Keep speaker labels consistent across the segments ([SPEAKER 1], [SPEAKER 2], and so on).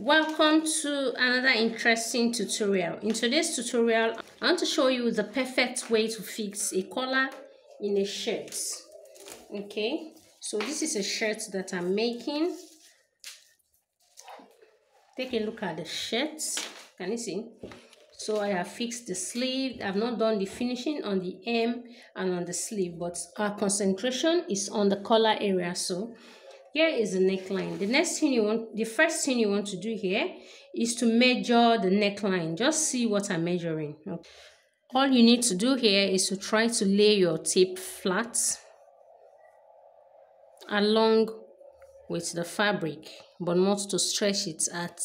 [SPEAKER 1] Welcome to another interesting tutorial. In today's tutorial, I want to show you the perfect way to fix a collar in a shirt. Okay, so this is a shirt that I'm making. Take a look at the shirt. Can you see? So I have fixed the sleeve. I've not done the finishing on the hem and on the sleeve, but our concentration is on the collar area. So here is the neckline. The first thing you want to do here is to measure the neckline. Just see what I'm measuring. Okay. All you need to do here is to try to lay your tape flat along with the fabric, but not to stretch it at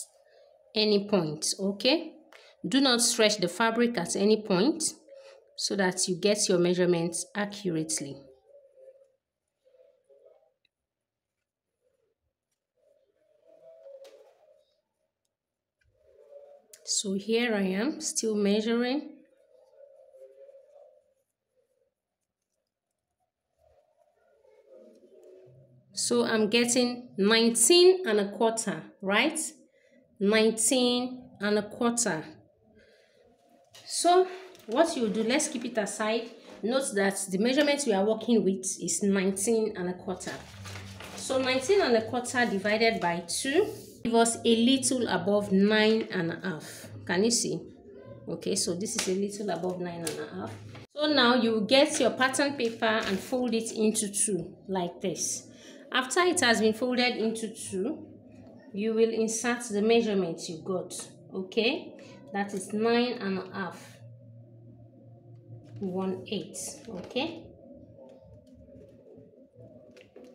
[SPEAKER 1] any point. Okay, do not stretch the fabric at any point so that you get your measurements accurately. So here I am still measuring. So I'm getting 19 and a quarter, right? 19 and a quarter. So what you do, let's keep it aside. Note that the measurement we are working with is 19 and a quarter. So 19 and a quarter divided by 2 give us a little above 9 and a half. Can you see? Okay, so this is a little above 9 and a half. So now you will get your pattern paper and fold it into 2 like this. After it has been folded into 2, you will insert the measurement you got. Okay, that is 9 and a half, 1/8. Okay,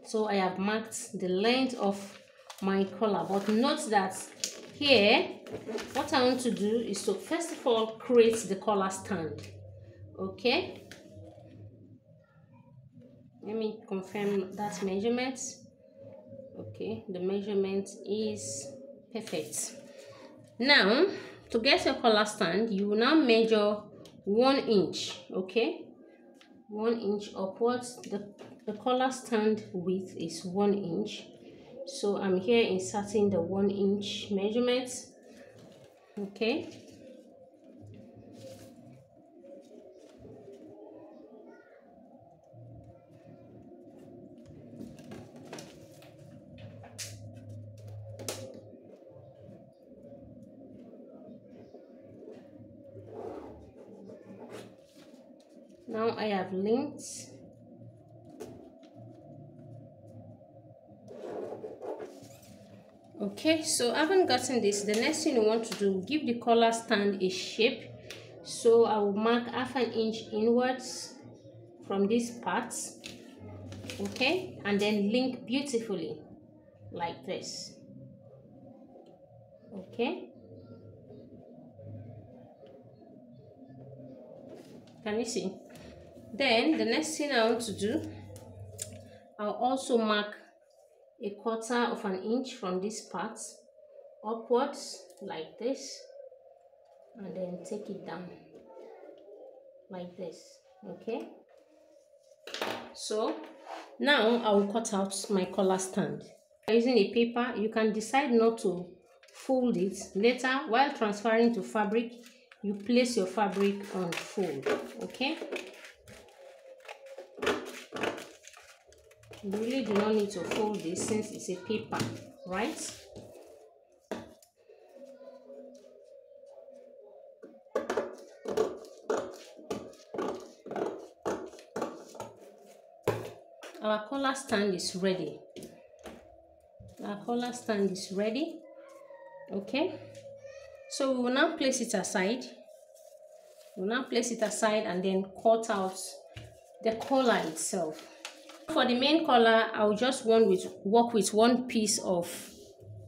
[SPEAKER 1] so I have marked the length of my collar, but note that here what I want to do is to first of all create the collar stand. Okay, let me confirm that measurement. Okay, the measurement is perfect. Now to get your collar stand, you will now measure 1 inch. Okay, 1 inch upwards. The collar stand width is 1 inch. So I'm here inserting the 1 inch measurement. Okay, now I have linked. Okay, so having gotten this, the next thing you want to do, give the collar stand a shape. So I will mark 1/2 inch inwards from this part. Okay, and then link beautifully like this. Okay, can you see? Then the next thing I want to do, I'll also mark 1/4 of an inch from this part upwards like this, and then take it down like this. Okay, so now I will cut out my collar stand. Using a paper, you can decide not to fold it. Later, while transferring to fabric, you place your fabric on fold. Okay, you really do not need to fold this since it's a paper, right? Our collar stand is ready. Our collar stand is ready. Okay, so we will now place it aside. We'll now place it aside and then cut out the collar itself. For the main collar, I'll just work with 1 piece of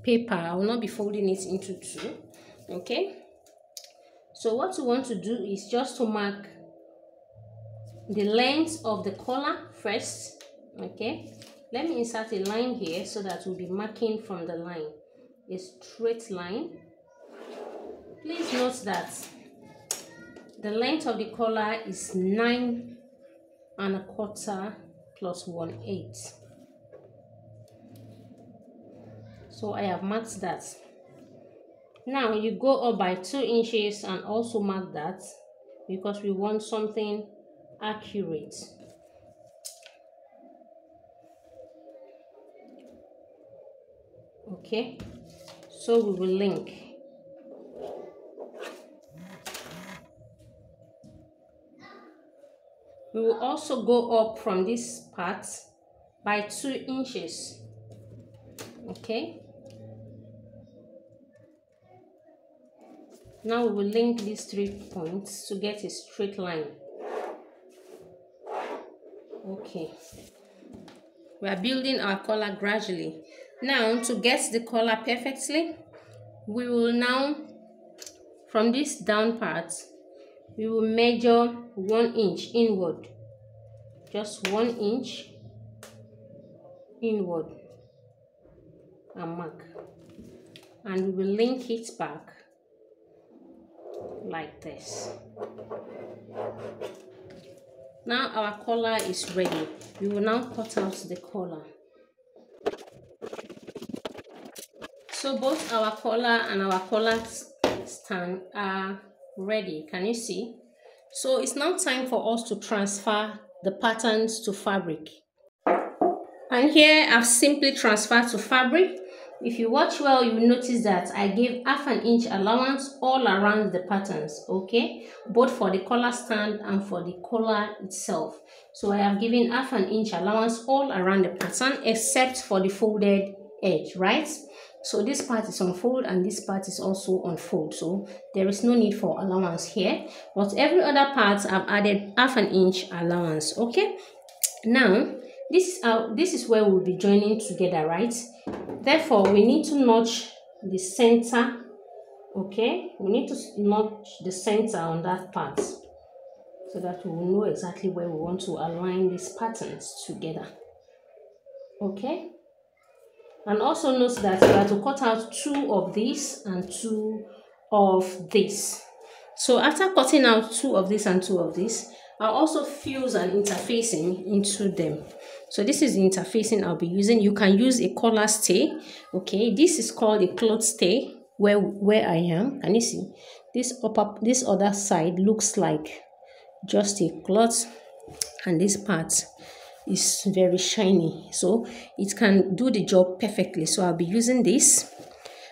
[SPEAKER 1] paper. I will not be folding it into 2. Okay, so what you want to do is just to mark the length of the collar first. Okay, let me insert a line here so that we'll be marking from the line, a straight line. Please note that the length of the collar is 9 and a quarter plus 1/8. So I have marked that. Now you go up by 2 inches and also mark that, because we want something accurate. Okay, so we will link. We will also go up from this part by 2 inches. Okay, now we will link these 3 points to get a straight line. Okay, we are building our collar gradually. Now, to get the collar perfectly, we will now, from this down part, we will measure 1 inch inward, just 1 inch inward, and mark, and we will link it back like this. Now our collar is ready. We will now cut out the collar. So both our collar and our collar stand are ready. Can you see? So it's now time for us to transfer the patterns to fabric. And here I've simply transferred to fabric. If you watch well, you will notice that I gave half an inch allowance all around the patterns, okay, both for the collar stand and for the collar itself. So I have given half an inch allowance all around the pattern except for the folded edge, right? So this part is on fold and this part is also on fold, so there is no need for allowance here, but every other part I've added half an inch allowance. Okay, now this is where we'll be joining together, right? Therefore we need to notch the center. Okay, we need to notch the center on that part so that we will know exactly where we want to align these patterns together. Okay, and also note that we are to cut out 2 of this and 2 of this. So after cutting out 2 of this and 2 of this, I'll also fuse an interfacing into them. So this is the interfacing I'll be using. You can use a collar stay. Okay, this is called a cloth stay. Where I am, can you see? This other side looks like just a cloth, and this part is very shiny, so it can do the job perfectly. So I'll be using this.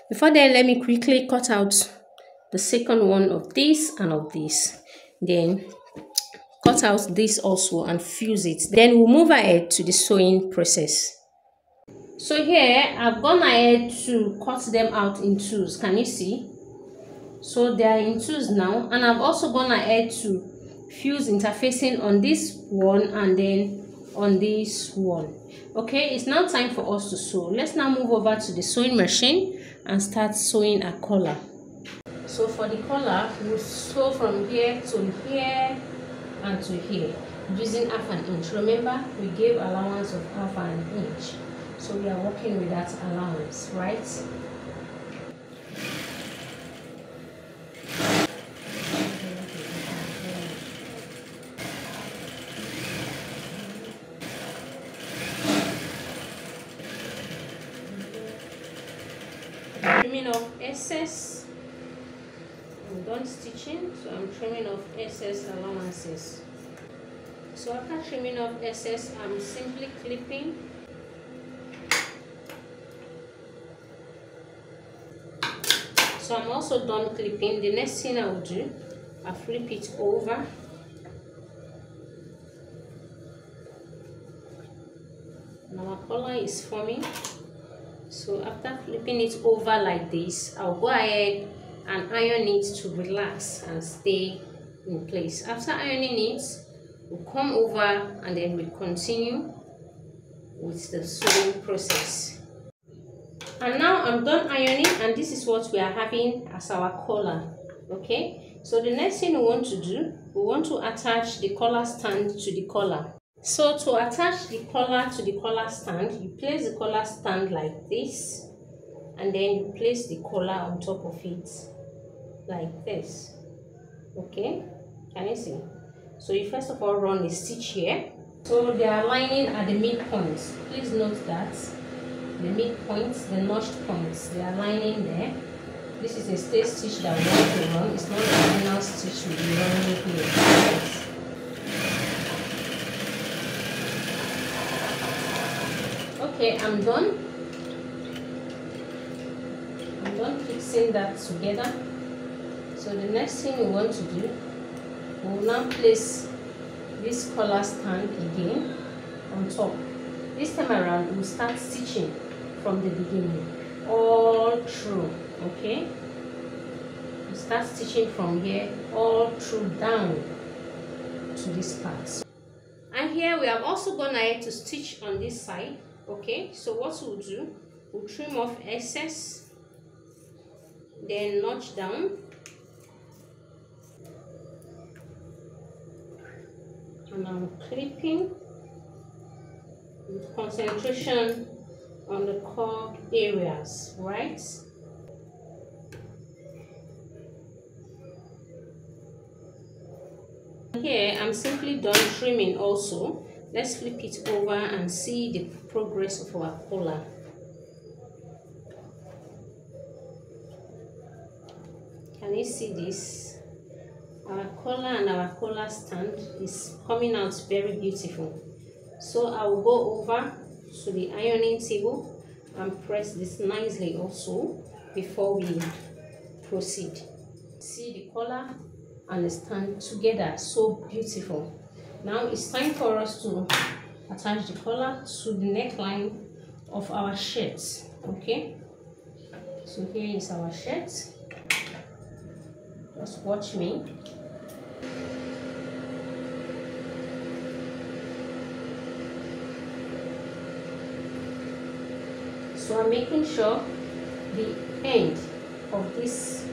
[SPEAKER 1] Before then, let me quickly cut out the second one of this and of this, then cut out this also and fuse it. Then we'll move ahead to the sewing process. So here I've gone ahead to cut them out in twos. Can you see? So they are in twos now, and I've also gone ahead to fuse interfacing on this one and then on this one. Okay, it's now time for us to sew. Let's now move over to the sewing machine and start sewing a collar. So for the collar, we'll sew from here to here and to here using half an inch. Remember, we gave allowance of half an inch, so we are working with that allowance, right? Trimming off excess. I'm done stitching, so I'm trimming off excess allowances. So after trimming off excess, I'm simply clipping. So I'm also done clipping. The next thing I will do, I'll flip it over. And our collar is forming. So after flipping it over like this, I'll go ahead and iron it to relax and stay in place. After ironing it, we'll come over and then we'll continue with the sewing process. And now I'm done ironing, and this is what we are having as our collar. Okay, so the next thing we want to do, we want to attach the collar stand to the collar. So to attach the collar to the collar stand, you place the collar stand like this, and then you place the collar on top of it like this. Okay, can you see? So you first of all run a stitch here. So they are lining at the midpoints. Please note that the midpoints, the notched points, they are lining there. This is a stay stitch that we want to run. It's not the final stitch we'll be running here. Okay, I'm done fixing that together. So the next thing we want to do, we'll now place this collar stand again on top. This time around we'll start stitching from the beginning all through. Okay, we'll start stitching from here all through down to this part. And here we have also gone ahead to stitch on this side. Okay, so what we'll do, we'll trim off excess, then notch down, and I'm clipping with concentration on the curved areas, right? Here I'm simply done trimming also. Let's flip it over and see the progress of our collar. Can you see this? Our collar and our collar stand is coming out very beautiful. So I will go over to the ironing table and press this nicely also before we proceed. See the collar and the stand together, so beautiful. Now it's time for us to attach the collar to the neckline of our shirt. Okay, so here is our shirt. Just watch me. So I'm making sure the end of this,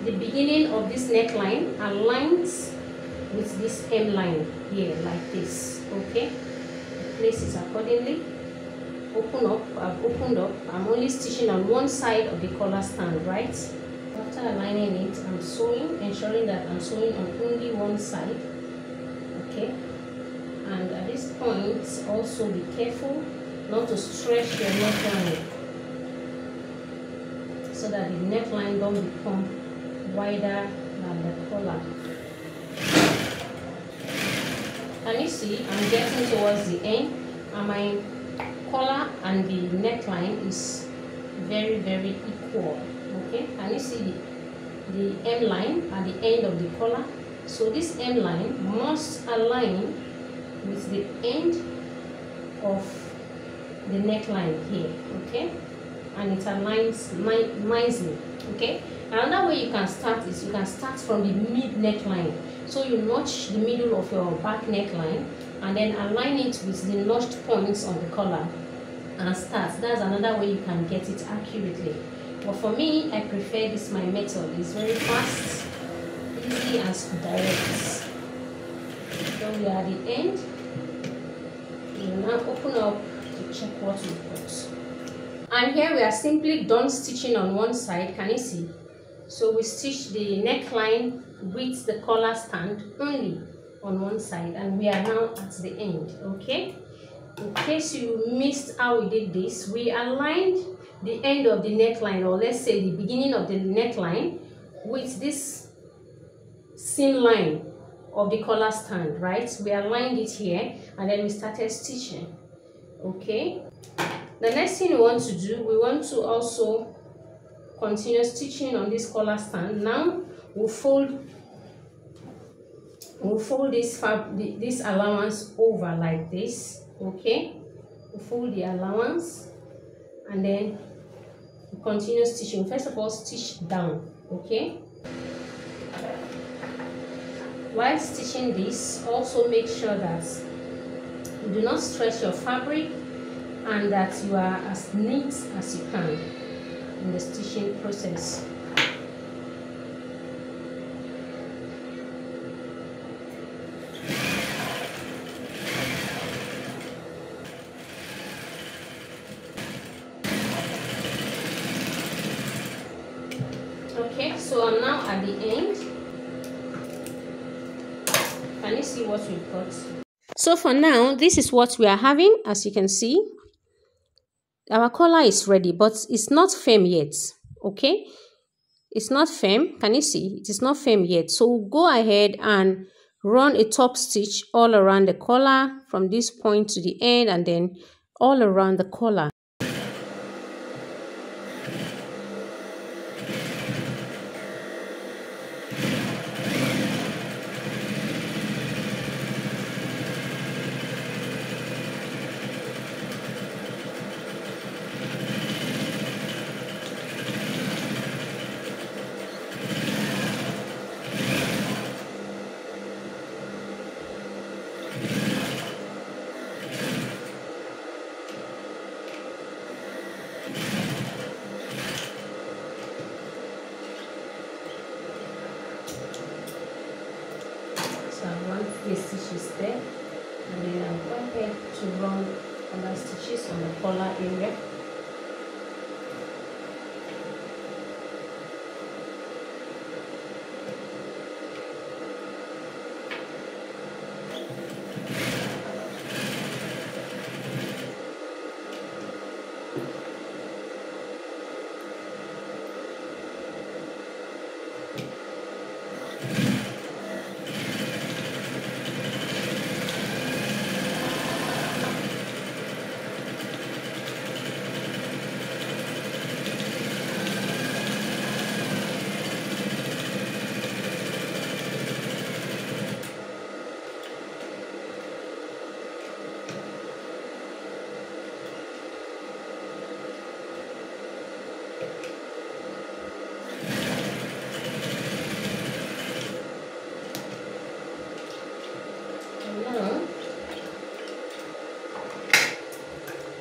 [SPEAKER 1] the beginning of this neckline aligns with this hemline here, like this. Okay, place it accordingly. Open up. I've opened up. I'm only stitching on one side of the collar stand, right? After aligning it, I'm sewing, ensuring that I'm sewing on only one side. Okay, and at this point also be careful not to stretch your neckline so that the neckline don't become wider than the collar. Can you see I'm getting towards the end, and my collar and the neckline is very equal. Okay, can you see the hem line at the end of the collar? So this hem line must align with the end of the neckline here. Okay, and it aligns nicely. Okay, another way you can start is you can start from the mid neckline. So you notch the middle of your back neckline and then align it with the notched points on the collar and start. That's another way you can get it accurately. But for me, I prefer this my method. It's very fast, easy and direct. So we are at the end. We will now open up to check what we've got. And here we are simply done stitching on one side. Can you see? So we stitch the neckline with the collar stand only on one side, and we are now at the end. Okay, in case you missed how we did this, we aligned the end of the neckline, or let's say the beginning of the neckline, with this seam line of the collar stand, right? We aligned it here and then we started stitching. Okay, the next thing we want to do, we want to also continue stitching on this collar stand. Now we'll fold this allowance over like this. Okay, we'll fold the allowance and then we continue stitching. First of all, stitch down. Okay, while stitching this, also make sure that you do not stretch your fabric and that you are as neat as you can in the stitching process. Okay, so I'm now at the end. Can you see what we've got? So for now, this is what we are having. As you can see, our collar is ready, but it's not firm yet. Okay, It's not firm. Can you see? It is not firm yet. So we'll go ahead and run a top stitch all around the collar from this point to the end and then all around the collar. So I run 3 stitches there, and then I'll go ahead to run other stitches on the collar area.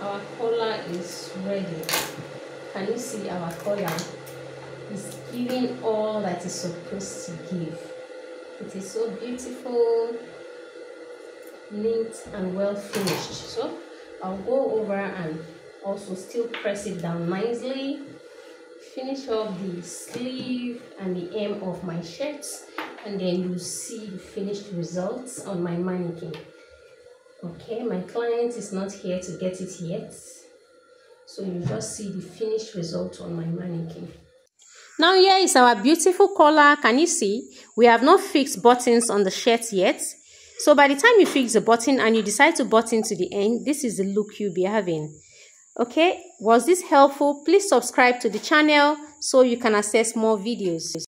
[SPEAKER 1] Our collar is ready. Can you see our collar is giving all that it's supposed to give? It is so beautiful, neat and well finished. So I'll go over and also still press it down nicely, finish off the sleeve and the hem of my shirts, and then you'll see the finished results on my mannequin. Okay, my client is not here to get it yet, so you just see the finished result on my mannequin. Now here is our beautiful collar. Can you see? We have not fixed buttons on the shirt yet. So by the time you fix the button and you decide to button to the end, this is the look you'll be having. Okay, was this helpful? Please subscribe to the channel so you can access more videos.